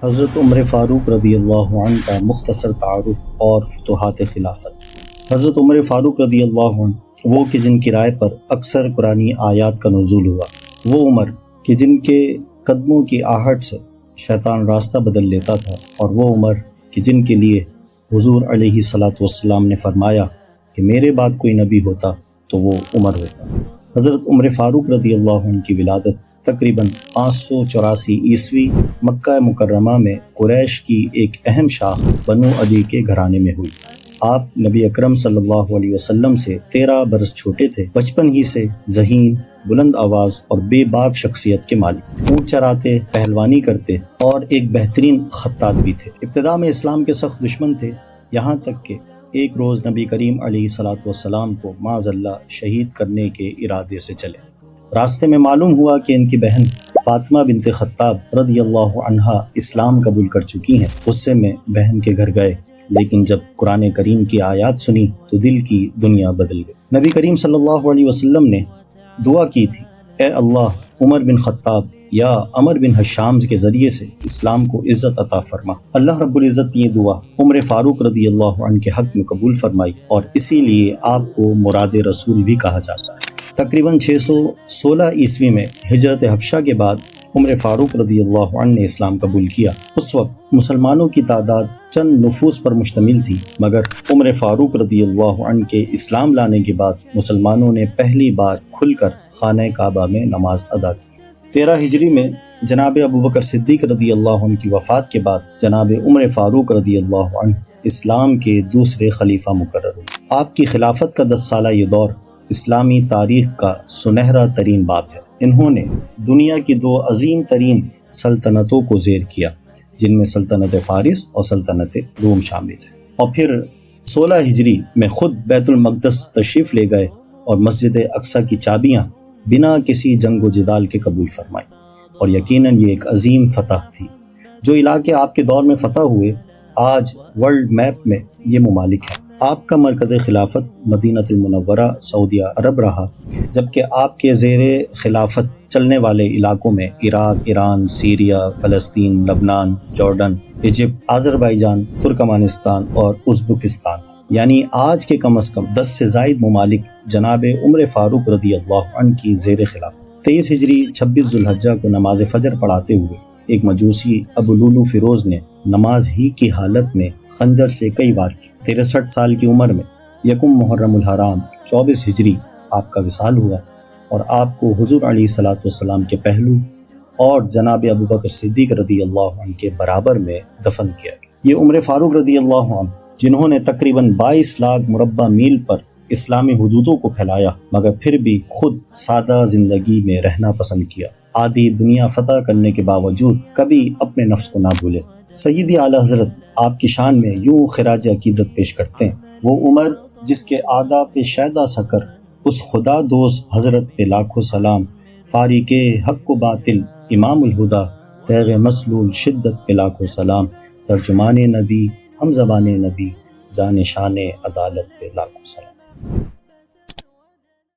حضرت عمر فاروق رضی اللہ عنہ کا مختصر تعارف اور فتوحات خلافت۔ حضرت عمر فاروق رضی اللہ عنہ وہ کہ جن کی رائے پر اکثر قرآنی آیات کا نزول ہوا، وہ عمر کہ جن کے قدموں کی آہٹ سے شیطان راستہ بدل لیتا تھا، اور وہ عمر کہ جن کے لیے حضور علیہ الصلاۃ والسلام نے فرمایا کہ میرے بعد کوئی نبی ہوتا تو وہ عمر ہوتا۔ حضرت عمر فاروق رضی اللہ عنہ کی ولادت تقریباً 584 عیسوی مکہ مکرمہ میں قریش کی ایک اہم شاخ بنو عدی کے گھرانے میں ہوئی۔ آپ نبی اکرم صلی اللہ علیہ وسلم سے 13 برس چھوٹے تھے۔ بچپن ہی سے ذہین، بلند آواز اور بے باک شخصیت کے مالک تھے۔ اونٹ چراتے، پہلوانی کرتے اور ایک بہترین خطاط بھی تھے۔ ابتدا میں اسلام کے سخت دشمن تھے، یہاں تک کہ ایک روز نبی کریم علیہ الصلاۃ والسلام کو معاذ اللہ شہید کرنے کے ارادے سے چلے۔ راستے میں معلوم ہوا کہ ان کی بہن فاطمہ بنت خطاب رضی اللہ عنہا اسلام قبول کر چکی ہیں۔ غصے میں بہن کے گھر گئے، لیکن جب قرآن کریم کی آیات سنی تو دل کی دنیا بدل گئی۔ نبی کریم صلی اللہ علیہ وسلم نے دعا کی تھی، اے اللہ، عمر بن خطاب یا عمر بن حشام کے ذریعے سے اسلام کو عزت عطا فرما۔ اللہ رب العزت نے یہ دعا عمر فاروق رضی اللہ عنہ کے حق میں قبول فرمائی، اور اسی لیے آپ کو مراد رسول بھی کہا جاتا ہے۔ تقریباً 616 عیسوی میں ہجرت حبشہ کے بعد عمر فاروق رضی اللہ عنہ نے اسلام قبول کیا۔ اس وقت مسلمانوں کی تعداد چند نفوس پر مشتمل تھی، مگر عمر فاروق رضی اللہ عنہ کے اسلام لانے کے بعد مسلمانوں نے پہلی بار کھل کر خانہ کعبہ میں نماز ادا کی۔ 13 ہجری میں جناب ابوبکر صدیق رضی اللہ عنہ کی وفات کے بعد جناب عمر فاروق رضی اللہ عنہ اسلام کے دوسرے خلیفہ مقرر ہوئے۔ آپ کی خلافت کا 10 سالہ یہ دور اسلامی تاریخ کا سنہرا ترین باب ہے۔ انہوں نے دنیا کی 2 عظیم ترین سلطنتوں کو زیر کیا، جن میں سلطنت فارس اور سلطنت روم شامل ہے، اور پھر 16 ہجری میں خود بیت المقدس تشریف لے گئے اور مسجد اقصی کی چابیاں بنا کسی جنگ و جدال کے قبول فرمائی۔ اور یقیناً یہ ایک عظیم فتح تھی۔ جو علاقے آپ کے دور میں فتح ہوئے آج ورلڈ میپ میں یہ ممالک ہیں۔ آپ کا مرکز خلافت مدینہ المنورہ سعودیہ عرب رہا، جبکہ آپ کے زیر خلافت چلنے والے علاقوں میں عراق، ایران، سیریا، فلسطین، لبنان، جارڈن، ایجپٹ، آذربائیجان، ترکمانستان اور ازبکستان، یعنی آج کے کم از کم 10 سے زائد ممالک جناب عمر فاروق رضی اللہ عنہ کی زیر خلافت۔ 23 ہجری 26 ذوالحجہ کو نماز فجر پڑھاتے ہوئے ایک مجوسی ابو لولو فیروز نے نماز ہی کی حالت میں خنجر سے کئی وار کی۔ 63 سال کی عمر میں یکم محرم الحرام 24 ہجری آپ کا وصال ہوا، اور آپ کو حضور علیہ الصلاۃ والسلام کے پہلو اور جناب ابوبکر صدیق رضی اللہ عنہ کے برابر میں دفن کیا گیا۔ یہ عمر فاروق رضی اللہ عنہ جنہوں نے تقریباً 22 لاکھ مربع میل پر اسلامی حدودوں کو پھیلایا، مگر پھر بھی خود سادہ زندگی میں رہنا پسند کیا، آدھی دنیا فتح کرنے کے باوجود کبھی اپنے نفس کو نہ بھولے۔ سیدی اعلی حضرت آپ کی شان میں یوں خراج عقیدت پیش کرتے ہیں، وہ عمر جس کے اعداء پہ شیدا سکر، اس خدا دوست حضرت پہ لاکھوں سلام، فاریق حق و باطل امام الہدا، تیغ مسلول شدت پہ لاکھوں سلام، ترجمان نبی ہم زبان نبی، جان شان عدالت پہ لاکھوں سلام۔